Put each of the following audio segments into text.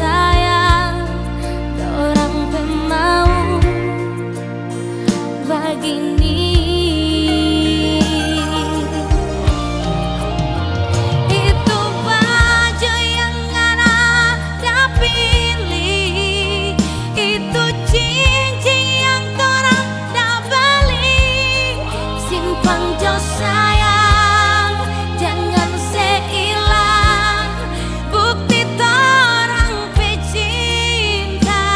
sayang, dorang pemau begini. Itu baju yang Anda pilih, itu cincin yang dorang dah beli. Simpan jo sayang, jangan seilang bukti torang pe cinta.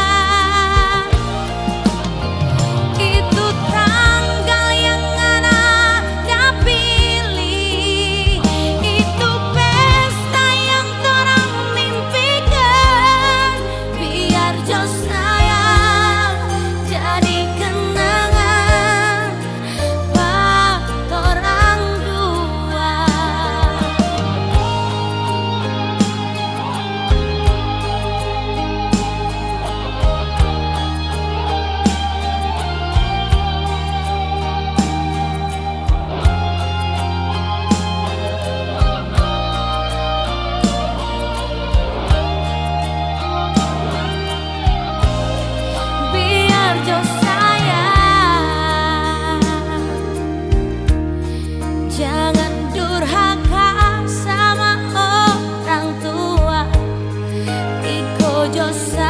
Itu tanggal yang Anda pilih, itu pesta yang torang mimpikan. Biar jo sayang jadi kenangan buat torang dua. Biar jo sayang jangan durhaka sama orang tua. Iko jo sayang